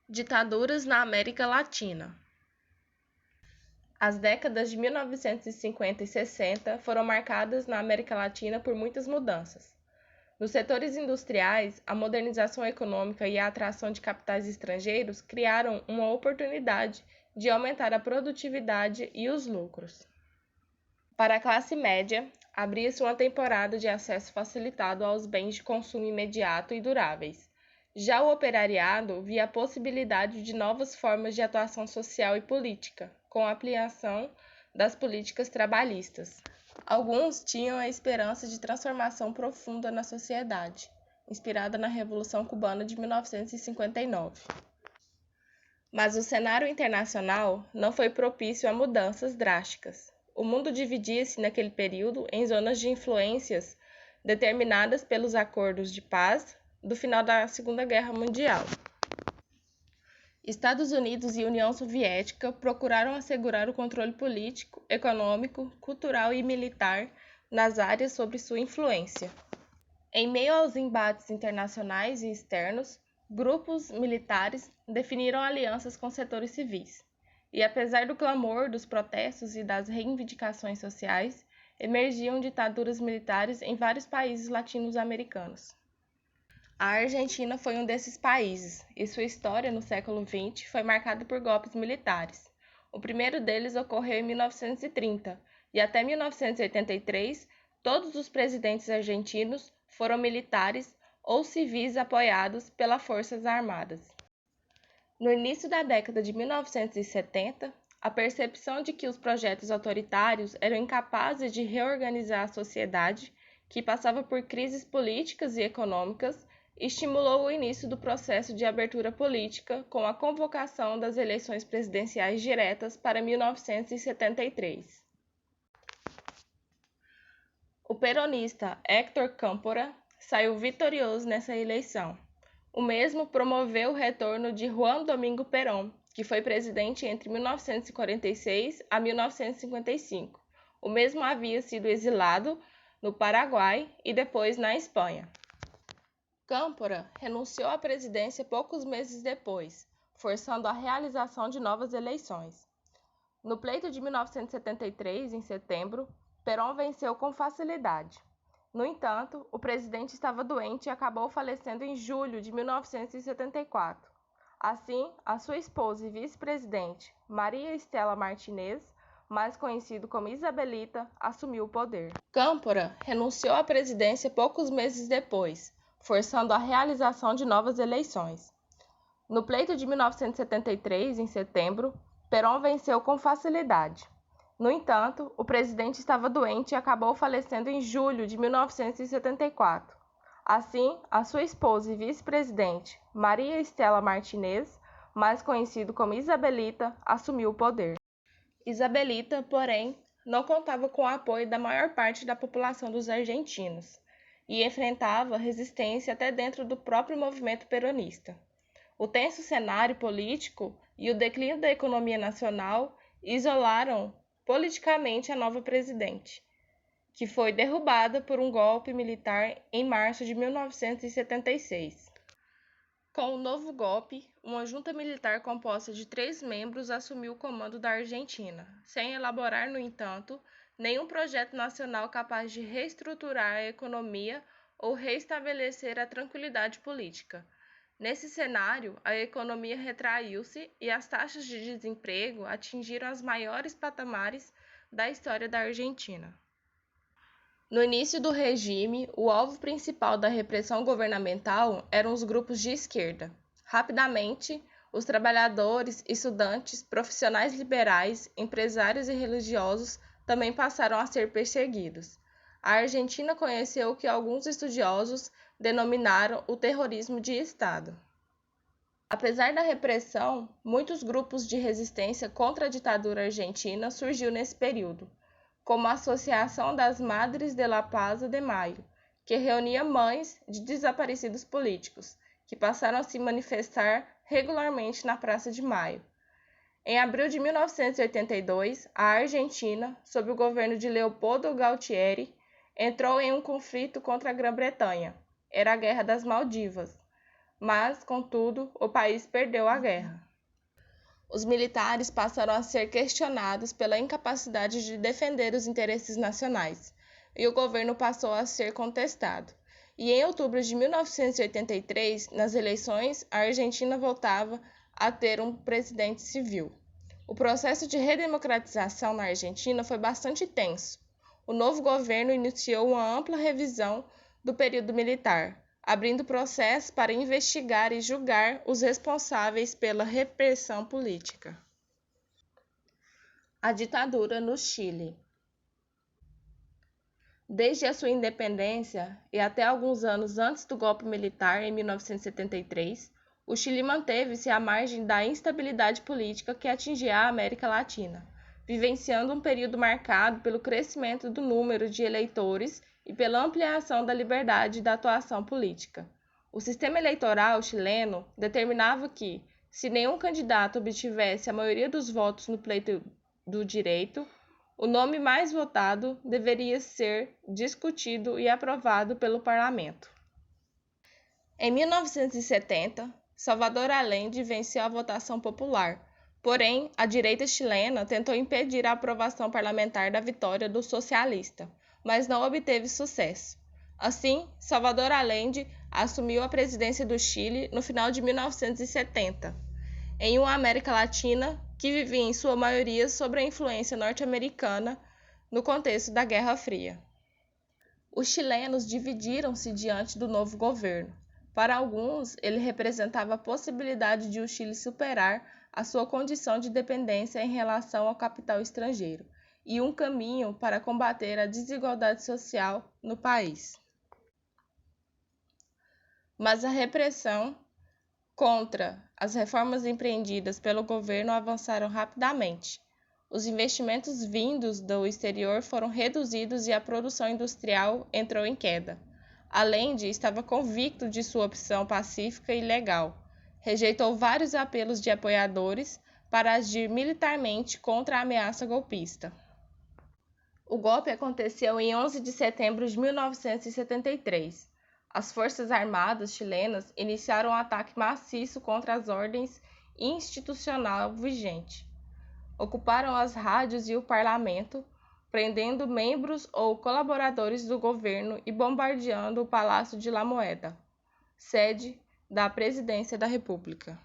Ditaduras na América Latina. As décadas de 1950 e 60 foram marcadas na América Latina por muitas mudanças. Nos setores industriais, a modernização econômica e a atração de capitais estrangeiros criaram uma oportunidade de aumentar a produtividade e os lucros. Para a classe média, abria-se uma temporada de acesso facilitado aos bens de consumo imediato e duráveis. Já o operariado via a possibilidade de novas formas de atuação social e política, com a ampliação das políticas trabalhistas. Alguns tinham a esperança de transformação profunda na sociedade, inspirada na Revolução Cubana de 1959. Mas o cenário internacional não foi propício a mudanças drásticas. O mundo dividia-se naquele período em zonas de influências determinadas pelos acordos de paz do final da Segunda Guerra Mundial. Estados Unidos e União Soviética procuraram assegurar o controle político, econômico, cultural e militar nas áreas sob sua influência. Em meio aos embates internacionais e externos, grupos militares definiram alianças com setores civis. E apesar do clamor dos protestos e das reivindicações sociais, emergiam ditaduras militares em vários países latino-americanos. A Argentina foi um desses países, e sua história no século XX foi marcada por golpes militares. O primeiro deles ocorreu em 1930, e até 1983, todos os presidentes argentinos foram militares ou civis apoiados pelas Forças Armadas. No início da década de 1970, a percepção de que os projetos autoritários eram incapazes de reorganizar a sociedade, que passava por crises políticas e econômicas, estimulou o início do processo de abertura política com a convocação das eleições presidenciais diretas para 1973. O peronista Héctor Câmpora saiu vitorioso nessa eleição. O mesmo promoveu o retorno de Juan Domingo Perón, que foi presidente entre 1946 a 1955. O mesmo havia sido exilado no Paraguai e depois na Espanha. Câmpora renunciou à presidência poucos meses depois, forçando a realização de novas eleições. No pleito de 1973, em setembro, Perón venceu com facilidade. No entanto, o presidente estava doente e acabou falecendo em julho de 1974. Assim, a sua esposa e vice-presidente, Maria Estela Martínez, mais conhecido como Isabelita, assumiu o poder. Câmpora renunciou à presidência poucos meses depois, forçando a realização de novas eleições. No pleito de 1973, em setembro, Perón venceu com facilidade. No entanto, o presidente estava doente e acabou falecendo em julho de 1974. Assim, a sua esposa e vice-presidente, Maria Estela Martínez, mais conhecido como Isabelita, assumiu o poder. Isabelita, porém, não contava com o apoio da maior parte da população dos argentinos e enfrentava resistência até dentro do próprio movimento peronista. O tenso cenário político e o declínio da economia nacional isolaram politicamente a nova presidente, que foi derrubada por um golpe militar em março de 1976. Com o novo golpe, uma junta militar composta de 3 membros assumiu o comando da Argentina, sem elaborar, no entanto, nenhum projeto nacional capaz de reestruturar a economia ou restabelecer a tranquilidade política. Nesse cenário, a economia retraiu-se e as taxas de desemprego atingiram os maiores patamares da história da Argentina. No início do regime, o alvo principal da repressão governamental eram os grupos de esquerda. Rapidamente, os trabalhadores, estudantes, profissionais liberais, empresários e religiosos também passaram a ser perseguidos. A Argentina conheceu o que alguns estudiosos denominaram o terrorismo de Estado. Apesar da repressão, muitos grupos de resistência contra a ditadura argentina surgiu nesse período, como a Associação das Madres de la Plaza de Mayo, que reunia mães de desaparecidos políticos, que passaram a se manifestar regularmente na Praça de Maio. Em abril de 1982, a Argentina, sob o governo de Leopoldo Galtieri, entrou em um conflito contra a Grã-Bretanha. Era a Guerra das Maldivas. mas, contudo, o país perdeu a guerra. Os militares passaram a ser questionados pela incapacidade de defender os interesses nacionais, e o governo passou a ser contestado. E em outubro de 1983, nas eleições, a Argentina voltava a ter um presidente civil. O processo de redemocratização na Argentina foi bastante tenso. O novo governo iniciou uma ampla revisão do período militar, abrindo processos para investigar e julgar os responsáveis pela repressão política. A ditadura no Chile. Desde a sua independência e até alguns anos antes do golpe militar, em 1973, o Chile manteve-se à margem da instabilidade política que atingia a América Latina, vivenciando um período marcado pelo crescimento do número de eleitores e pela ampliação da liberdade da atuação política. O sistema eleitoral chileno determinava que, se nenhum candidato obtivesse a maioria dos votos no pleito do direito, o nome mais votado deveria ser discutido e aprovado pelo parlamento. Em 1970, Salvador Allende venceu a votação popular, porém, a direita chilena tentou impedir a aprovação parlamentar da vitória do socialista, mas não obteve sucesso. Assim, Salvador Allende assumiu a presidência do Chile no final de 1970, em uma América Latina que vivia em sua maioria sob a influência norte-americana no contexto da Guerra Fria. Os chilenos dividiram-se diante do novo governo. Para alguns, ele representava a possibilidade de o Chile superar a sua condição de dependência em relação ao capital estrangeiro e um caminho para combater a desigualdade social no país. Mas a repressão contra as reformas empreendidas pelo governo avançaram rapidamente. Os investimentos vindos do exterior foram reduzidos e a produção industrial entrou em queda. Allende estava convicto de sua opção pacífica e legal. Rejeitou vários apelos de apoiadores para agir militarmente contra a ameaça golpista. O golpe aconteceu em 11 de setembro de 1973. As Forças Armadas chilenas iniciaram um ataque maciço contra as ordens institucional vigente. Ocuparam as rádios e o parlamento, prendendo membros ou colaboradores do governo e bombardeando o Palácio de La Moeda, sede da Presidência da República.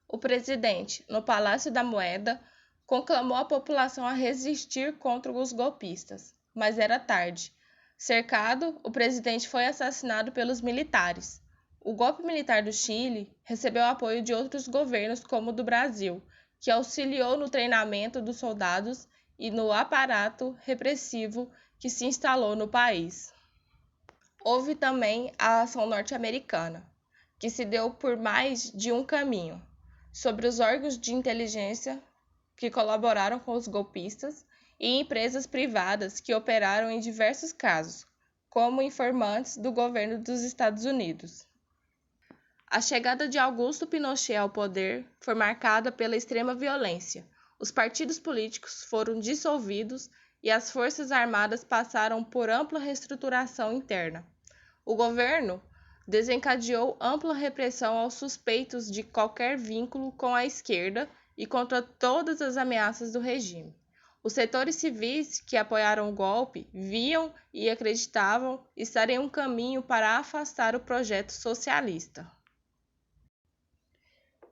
O presidente, no Palácio da Moeda, conclamou a população a resistir contra os golpistas, mas era tarde. Cercado, o presidente foi assassinado pelos militares. O golpe militar do Chile recebeu apoio de outros governos, como o do Brasil, que auxiliou no treinamento dos soldados e no aparato repressivo que se instalou no país. Houve também a ação norte-americana, que se deu por mais de um caminho, sobre os órgãos de inteligência que colaboraram com os golpistas e empresas privadas que operaram em diversos casos, como informantes do governo dos Estados Unidos. A chegada de Augusto Pinochet ao poder foi marcada pela extrema violência. Os partidos políticos foram dissolvidos e as Forças Armadas passaram por ampla reestruturação interna. O governo desencadeou ampla repressão aos suspeitos de qualquer vínculo com a esquerda e contra todas as ameaças do regime. Os setores civis que apoiaram o golpe viam e acreditavam estar em um caminho para afastar o projeto socialista.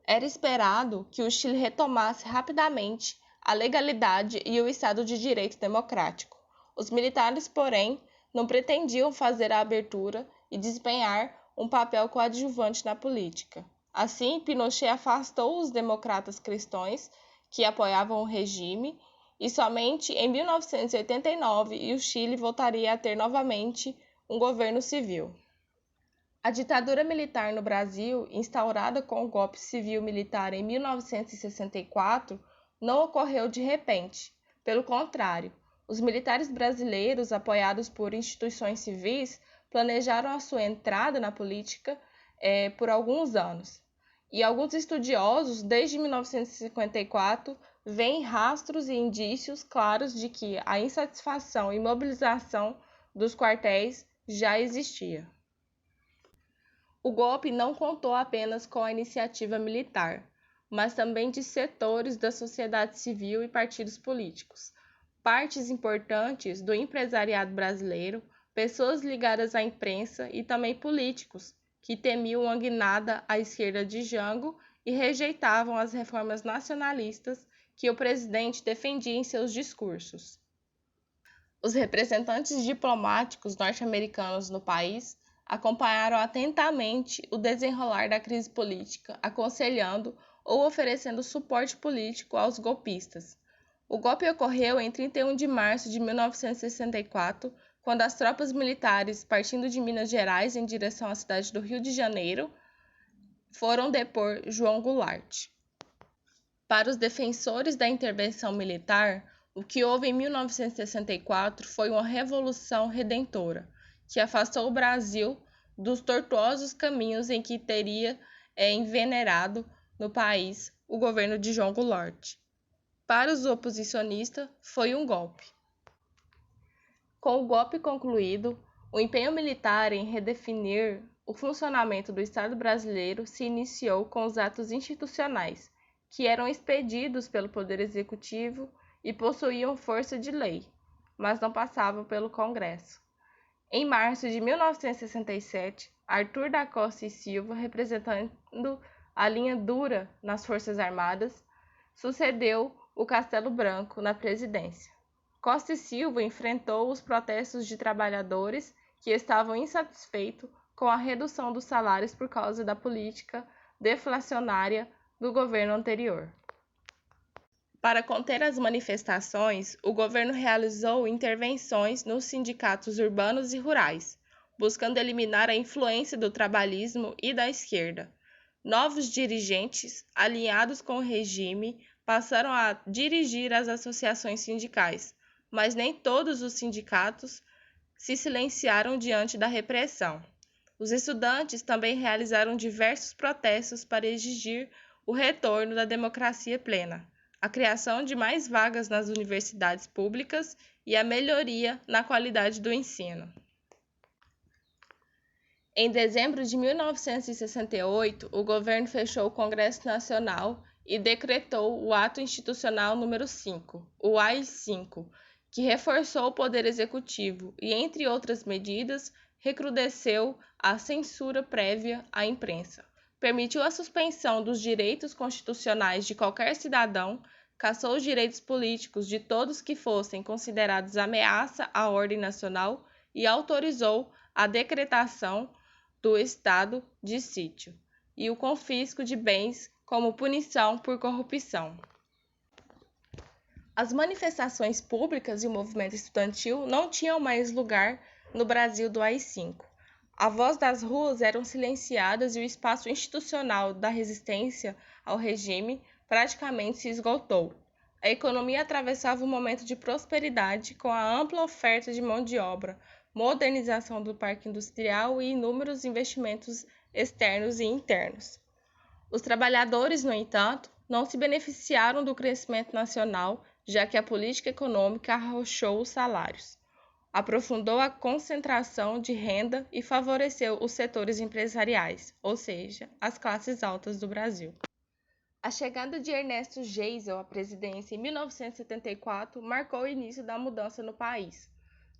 Era esperado que o Chile retomasse rapidamente a legalidade e o Estado de Direito democrático. Os militares, porém, não pretendiam fazer a abertura e desempenhar um papel coadjuvante na política. Assim, Pinochet afastou os democratas cristãos que apoiavam o regime e somente em 1989 o Chile voltaria a ter novamente um governo civil. A ditadura militar no Brasil, instaurada com o golpe civil-militar em 1964, não ocorreu de repente. Pelo contrário, os militares brasileiros, apoiados por instituições civis, planejaram a sua entrada na política por alguns anos. E alguns estudiosos, desde 1954, veem rastros e indícios claros de que a insatisfação e mobilização dos quartéis já existia. O golpe não contou apenas com a iniciativa militar, mas também de setores da sociedade civil e partidos políticos, partes importantes do empresariado brasileiro, pessoas ligadas à imprensa e também políticos que temiam uma guinada à esquerda de Jango e rejeitavam as reformas nacionalistas que o presidente defendia em seus discursos. Os representantes diplomáticos norte-americanos no país acompanharam atentamente o desenrolar da crise política, aconselhando ou oferecendo suporte político aos golpistas. O golpe ocorreu em 31 de março de 1964, quando as tropas militares, partindo de Minas Gerais em direção à cidade do Rio de Janeiro, foram depor João Goulart. Para os defensores da intervenção militar, o que houve em 1964 foi uma revolução redentora, que afastou o Brasil dos tortuosos caminhos em que teria envenerado no país o governo de João Goulart. Para os oposicionistas, foi um golpe. Com o golpe concluído, o empenho militar em redefinir o funcionamento do Estado brasileiro se iniciou com os atos institucionais, que eram expedidos pelo Poder Executivo e possuíam força de lei, mas não passavam pelo Congresso. Em março de 1967, Arthur da Costa e Silva, representando a linha dura nas Forças Armadas, sucedeu o Castelo Branco na presidência. Costa e Silva enfrentou os protestos de trabalhadores que estavam insatisfeitos com a redução dos salários por causa da política deflacionária do governo anterior. Para conter as manifestações, o governo realizou intervenções nos sindicatos urbanos e rurais, buscando eliminar a influência do trabalhismo e da esquerda. Novos dirigentes, alinhados com o regime, passaram a dirigir as associações sindicais, mas nem todos os sindicatos se silenciaram diante da repressão. Os estudantes também realizaram diversos protestos para exigir o retorno da democracia plena, a criação de mais vagas nas universidades públicas e a melhoria na qualidade do ensino. Em dezembro de 1968, o governo fechou o Congresso Nacional e decretou o Ato Institucional número 5, o AI-5, que reforçou o poder executivo e, entre outras medidas, recrudesceu a censura prévia à imprensa, permitiu a suspensão dos direitos constitucionais de qualquer cidadão, cassou os direitos políticos de todos que fossem considerados ameaça à ordem nacional e autorizou a decretação do estado de sítio e o confisco de bens como punição por corrupção. As manifestações públicas e o movimento estudantil não tinham mais lugar no Brasil do AI-5. A voz das ruas eram silenciadas e o espaço institucional da resistência ao regime praticamente se esgotou. A economia atravessava um momento de prosperidade com a ampla oferta de mão de obra, modernização do parque industrial e inúmeros investimentos externos e internos. Os trabalhadores, no entanto, não se beneficiaram do crescimento nacional, já que a política econômica arrochou os salários, aprofundou a concentração de renda e favoreceu os setores empresariais, ou seja, as classes altas do Brasil. A chegada de Ernesto Geisel à presidência em 1974 marcou o início da mudança no país.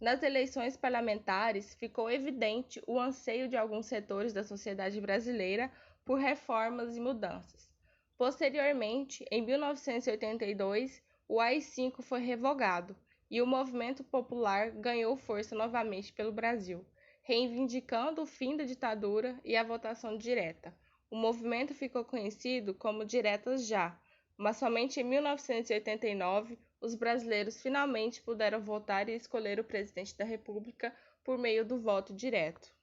Nas eleições parlamentares, ficou evidente o anseio de alguns setores da sociedade brasileira por reformas e mudanças. Posteriormente, em 1982, o AI-5 foi revogado e o movimento popular ganhou força novamente pelo Brasil, reivindicando o fim da ditadura e a votação direta. O movimento ficou conhecido como Diretas Já, mas somente em 1989 os brasileiros finalmente puderam votar e escolher o presidente da República por meio do voto direto.